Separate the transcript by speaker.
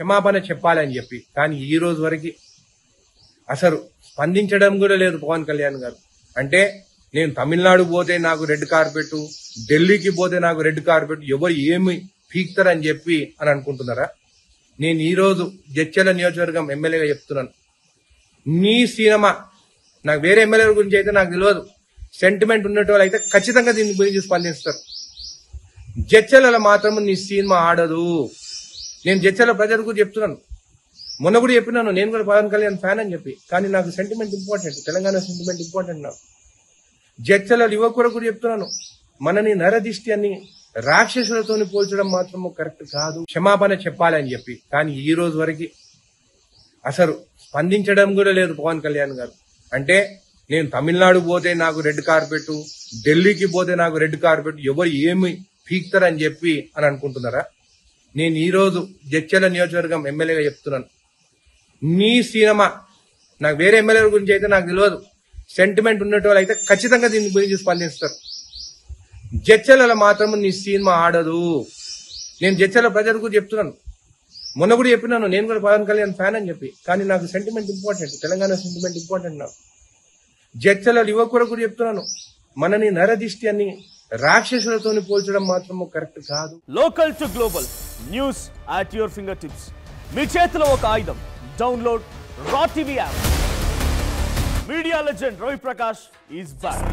Speaker 1: క్షమాపణ చెప్పాలని చెప్పి. కానీ ఈ రోజు వరకు అసలు స్పందించడం కూడా లేదు పవన్ కళ్యాణ్ గారు. అంటే నేను తమిళనాడు పోతే నాకు రెడ్ కార్పెట్, ఢిల్లీకి పోతే నాకు రెడ్ కార్పెట్, ఎవరు ఏమి పీక్తారని చెప్పి అని అనుకుంటున్నారా? నేను ఈ రోజు జడ్చర్ల నియోజకవర్గం ఎమ్మెల్యేగా చెప్తున్నాను, నీ సినిమా నాకు వేరే ఎమ్మెల్యేల గురించి అయితే నాకు తెలియదు, సెంటిమెంట్ ఉన్నట్టు అయితే ఖచ్చితంగా దీని గురించి స్పందిస్తారు. జడ్చర్లలో మాత్రం నీ సినిమా ఆడదు. నేను జడ్చర్ల ప్రజల గురించి చెప్తున్నాను, మొన్న కూడా చెప్పినాను, నేను కూడా పవన్ కళ్యాణ్ ఫ్యాన్ అని చెప్పి. కానీ నాకు sentiment important, Telangana sentiment important. నాకు జడ్చర్ల యువకుడు కూడా చెప్తున్నాను, మనని నరదిష్టి అని రాక్షసులతో పోల్చడం మాత్రం కరెక్ట్ కాదు, క్షమాపణ చెప్పాలని చెప్పి. కానీ ఈ రోజు వరకు అసలు స్పందించడం కూడా లేదు పవన్ కళ్యాణ్ గారు. అంటే నేను తమిళనాడు పోతే నాకు రెడ్ కార్పెట్, ఢిల్లీకి పోతే నాకు రెడ్ కార్పెట్, ఎవరు ఏమి పీక్తారని చెప్పి అని అనుకుంటున్నారా? నేను ఈ రోజు జడ్చర్ల నియోజకవర్గం ఎమ్మెల్యేగా చెప్తున్నాను, నీ సినిమా నాకు వేరే ఎమ్మెల్యేల గురించి అయితే నాకు తెలియదు, సెంటిమెంట్ ఉన్నట్టు అయితే ఖచ్చితంగా దీని గురించి స్పందిస్తారు. జడ్చర్లలో మాత్రం నీ సినిమా ఆడదు. నేను జడ్చర్ల ప్రజల గురించి చెప్తున్నాను, మొన్న కూడా చెప్పినాను, నేను కూడా పవన్ కళ్యాణ్ ఫ్యాన్ అని చెప్పి. కానీ నాకు sentiment important, Telangana sentiment important. నాకు జడ్చర్ల యువకుడు కూడా చెప్తున్నాను, మనని నరదిష్టి అని రాక్షసులతో పోల్చడం మాత్రం కరెక్ట్ కాదు.
Speaker 2: Local to global news at your finger tips. మీ చేతిలో ఒక ఆయుధం. Download raw TV app. Media legend Ravi Prakash is back.